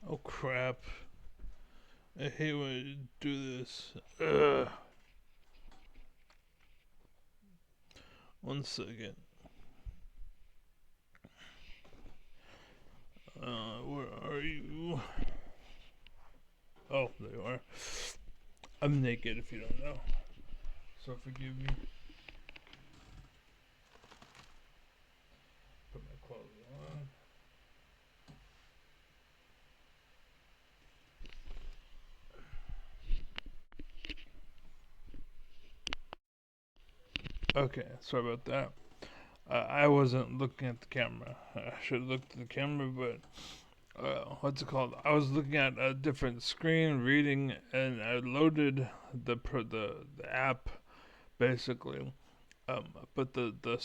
Oh crap. I hate when I do this. Ugh. One second. Where are you? Oh, there you are. I'm naked if you don't know. So forgive me. Put my clothes on. Okay, sorry about that. I wasn't looking at the camera. I should have looked at the camera, but what's it called? I was looking at a different screen, reading, and I loaded the app basically. But the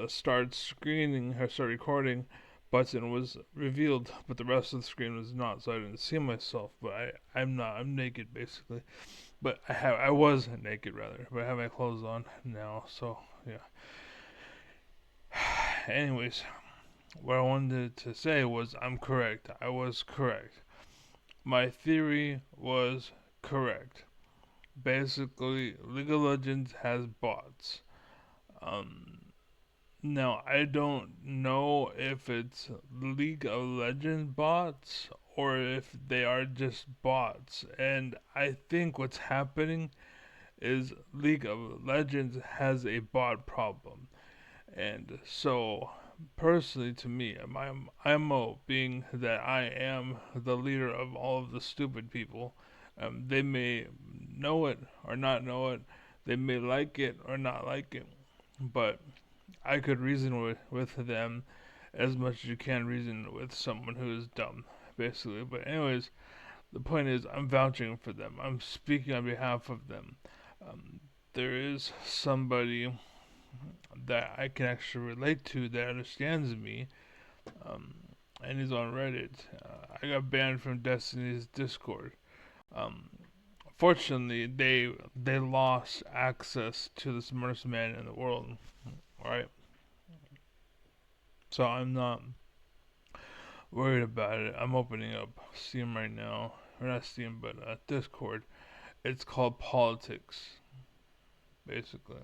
start screening or start recording button was revealed, but the rest of the screen was not, so I didn't see myself. But I'm not. I'm naked basically. But I was naked rather, but I have my clothes on now. So yeah. Anyways, what I wanted to say was I'm correct. I was correct. My theory was correct. Basically, League of Legends has bots. Um, Now, I don't know if it's League of Legends bots or if they are just bots. And I think what's happening is League of Legends has a bot problem. And so, personally, to me, my MO being that I am the leader of all of the stupid people, they may know it or not know it, they may like it or not like it, but I could reason with them as much as you can reason with someone who is dumb, basically. But anyways, the point is, I'm vouching for them. I'm speaking on behalf of them. Um, there is somebody that I can actually relate to that understands me, um, and he's on Reddit. I got banned from Destiny's Discord. Um, Fortunately, they lost access to the smartest man in the world. Right, so I'm not worried about it. I'm opening up Steam right now, or not Steam, but Discord. It's called Politics, basically.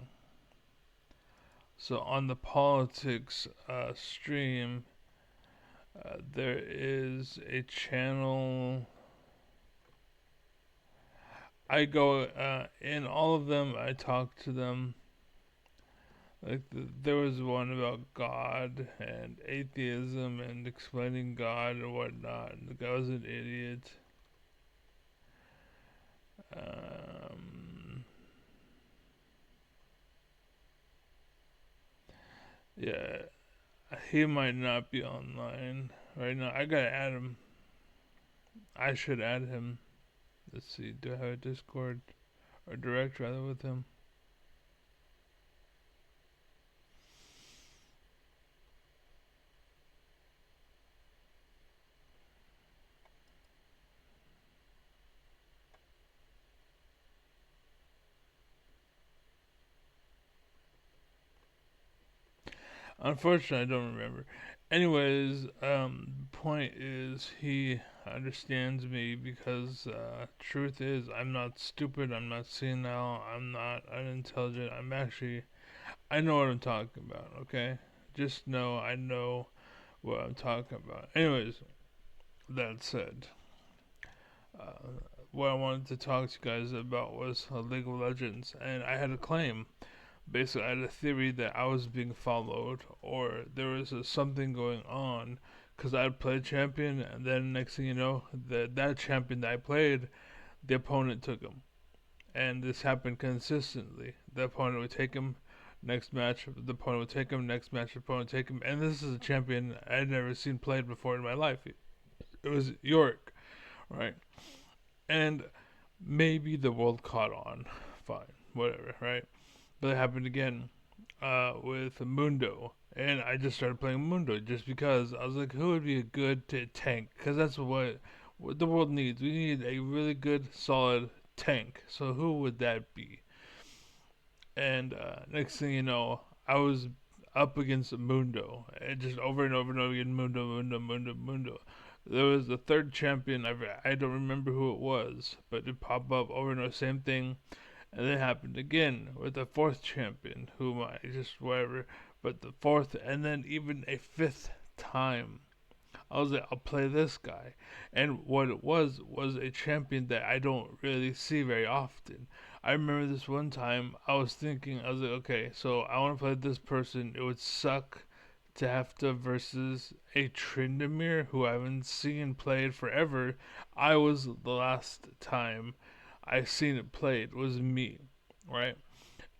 So on the Politics stream, there is a channel. I go in all of them. I talk to them. Like there was one about God and atheism and explaining God and whatnot. And the guy was an idiot. Um, yeah, he might not be online right now. I gotta add him. I should add him. Let's see. Do I have a Discord or direct rather with him? Unfortunately, I don't remember. Anyways, the point is he understands me because truth is I'm not stupid. I'm not senile. I'm not unintelligent. I know what I'm talking about. Okay, just know I know what I'm talking about. Anyways, that said, uh, what I wanted to talk to you guys about was League of Legends, and I had a claim. Basically, I had a theory that I was being followed, or there was something going on, because I'd play champion, and then next thing you know, that champion that I played, the opponent took him, and this happened consistently. The opponent would take him. Next match, the opponent would take him. Next match, the opponent would take him. And this is a champion I'd never seen played before in my life. It was York, right? And maybe the world caught on. Fine, whatever, right? But it happened again with Mundo. And I just started playing Mundo just because I was like, who would be a good tank? Because that's what the world needs. We need a really good, solid tank. So who would that be? And next thing you know, I was up against Mundo, and just over and over and over again, Mundo, Mundo, Mundo, Mundo. There was the third champion. I don't remember who it was, but it popped up over and over, same thing. And then it happened again with the fourth champion, whom I just whatever. But the fourth, and then even a fifth time, I was like, I'll play this guy. And what it was a champion that I don't really see very often. I remember this one time I was thinking, I was like, okay, so I want to play this person. It would suck to have to versus a Tryndamere who I haven't seen played forever. I was the last time I seen it played was me, right?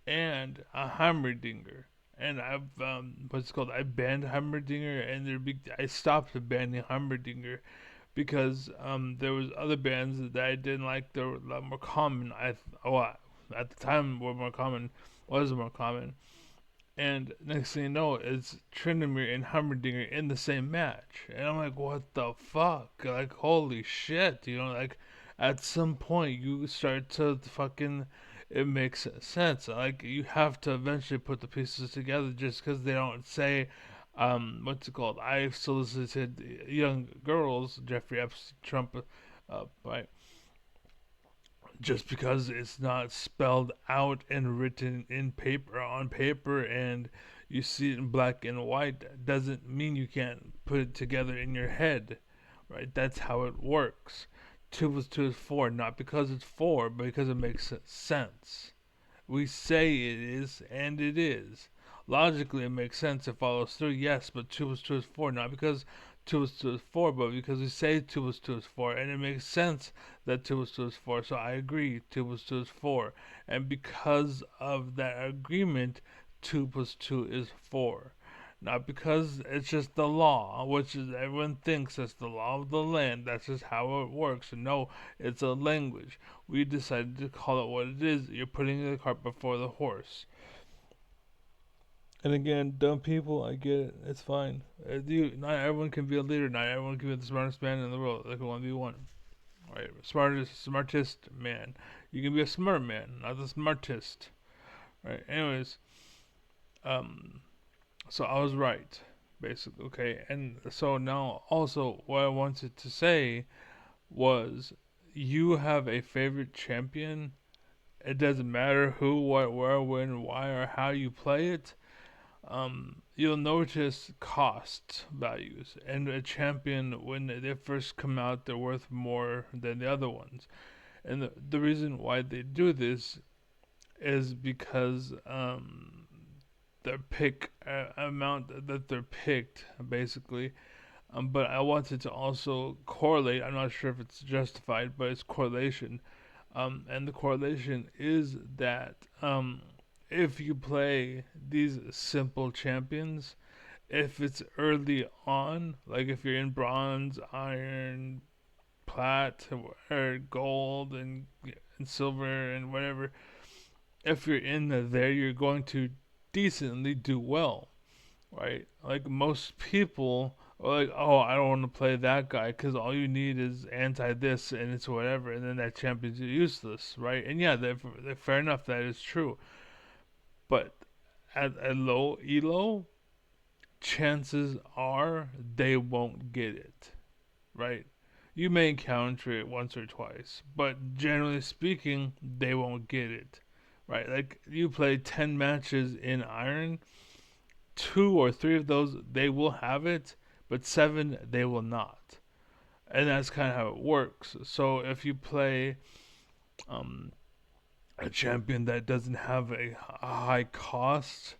And a Heimerdinger. And I've what's it called? I banned Heimerdinger, and I stopped banning Heimerdinger because there was other bands that I didn't like. They were a lot more common. At the time were more common, was more common. And next thing you know, it's Tryndamere and Heimerdinger in the same match, and I'm like, what the fuck? Like, holy shit, like at some point you start to fucking it makes sense. Like you have to eventually put the pieces together just because they don't say, what's it called? I've solicited young girls, Jeffrey Epstein, Trump, right? Just because it's not spelled out and written in paper on paper and you see it in black and white doesn't mean you can't put it together in your head, right? That's how it works. 2 plus 2 is 4, not because it's 4, but because it makes sense. We say it is, and it is. Logically, it makes sense. It follows through, yes, but 2 plus 2 is 4. Not because 2 plus 2 is 4, but because we say 2 plus 2 is 4, and it makes sense that 2 plus 2 is 4. So I agree, 2 plus 2 is 4. And because of that agreement, 2 plus 2 is 4. Not because it's just the law, which is everyone thinks it's the law of the land. That's just how it works. No, it's a language. We decided to call it what it is. You're putting the cart before the horse. And again, dumb people, I get it. It's fine. Not everyone can be a leader. Not everyone can be the smartest man in the world. Like a 1v1. Right? Smartest man. You can be a smart man, not the smartest. Right? Anyways, um, so I was right, basically. Okay, and so now also what I wanted to say was, you have a favorite champion. It doesn't matter who, what, where, when, why, or how you play it. You'll notice cost values, and a champion when they first come out, they're worth more than the other ones. And the reason why they do this is because their pick amount that they're picked basically. But I wanted to also correlate. I'm not sure if it's justified, but it's correlation. And the correlation is that if you play these simple champions, if it's early on, like if you're in bronze, iron, plat, or gold, and silver, and whatever, if you're in there, you're going to decently do well, right? Like most people are like, oh, I don't want to play that guy because all you need is anti this and it's whatever, and then that champion's useless, right? And yeah, they're fair enough, that is true. But at a low elo, chances are they won't get it, right? You may encounter it once or twice, but generally speaking, they won't get it, right? Like you play 10 matches in Iron, 2 or 3 of those they will have it, but 7 they will not. And that's kind of how it works. So if you play um, a champion that doesn't have a high cost,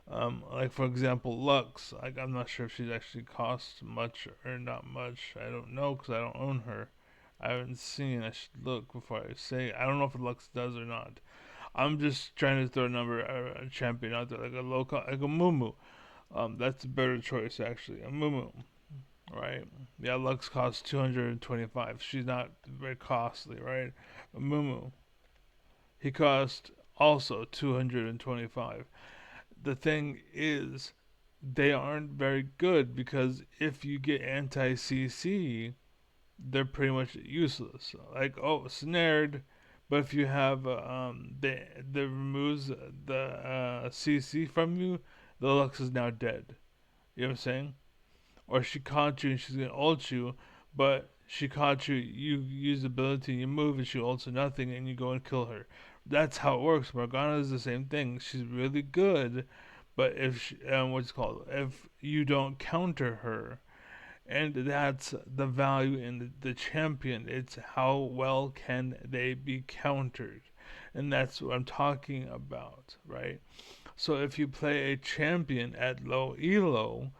like for example Lux, like I'm not sure if she's actually cost much or not much. I don't know because I don't own her. I haven't seen. I should look before I say. I don't know if Lux does or not. I'm just trying to throw a champion out there, like a low cost, like a Mumu. That's a better choice actually. A Mumu, right? Yeah, Lux costs 225. She's not very costly, right? A Mumu, he cost also 225. The thing is, they aren't very good because if you get anti CC, they're pretty much useless. Like, oh, snared, but if you have the removes the CC from you, the Lux is now dead. You know what I'm saying? Or she caught you and she's gonna ult you, but she caught you. You use ability, you move, and she ults nothing, and you go and kill her. That's how it works. Morgana is the same thing. She's really good, but if what's it called? If you don't counter her, and that's the value in the champion. It's how well can they be countered, and that's what I'm talking about, right? So if you play a champion at low elo,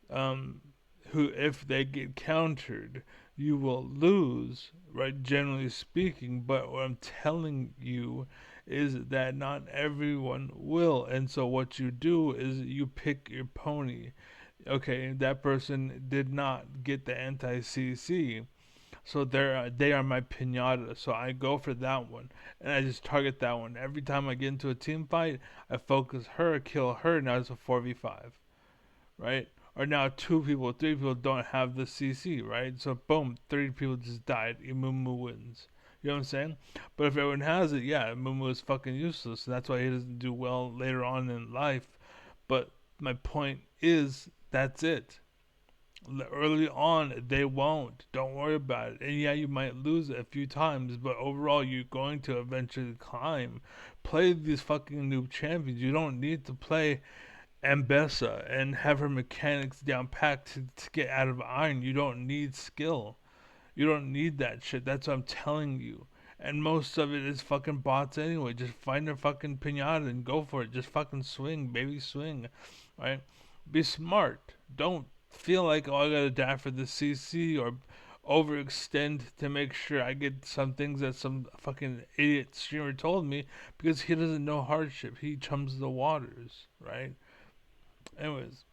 um, who if they get countered, you will lose, right? Generally speaking, but what I'm telling you is that not everyone will, and so what you do is you pick your pony. Okay, that person did not get the anti CC, so they are my pinata. So I go for that one, and I just target that one every time I get into a team fight. I focus her, kill her. Now it's a 4v5, right? Or now two people, three people don't have the CC, right? So boom, 3 people just died. Imumu wins. You know what I'm saying? But if everyone has it, yeah, Imumu is fucking useless. And that's why he doesn't do well later on in life. But my point is, that's it. Early on, they won't. Don't worry about it. And yeah, you might lose it a few times, but overall, you're going to eventually climb. Play these fucking noob champions. You don't need to play Ambessa and have her mechanics down packed to get out of iron. You don't need skill. You don't need that shit. That's what I'm telling you. And most of it is fucking bots anyway. Just find a fucking pinata and go for it. Just fucking swing, baby, swing. Right? Be smart. Don't feel like, oh, I gotta die for the CC or overextend to make sure I get some things that some fucking idiot streamer told me because he doesn't know hardship. He chums the waters, right? Anyways,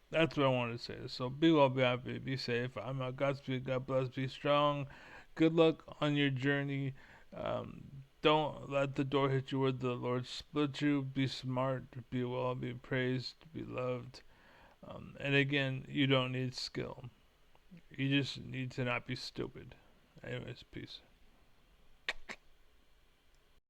that's what I wanted to say. So be well, be happy, be safe. I'm out. Godspeed, God bless, be strong. Good luck on your journey. Um, don't let the door hit you where the Lord split you. Be smart, be well, be praised, be loved. And again, you don't need skill. You just need to not be stupid. Anyways, peace.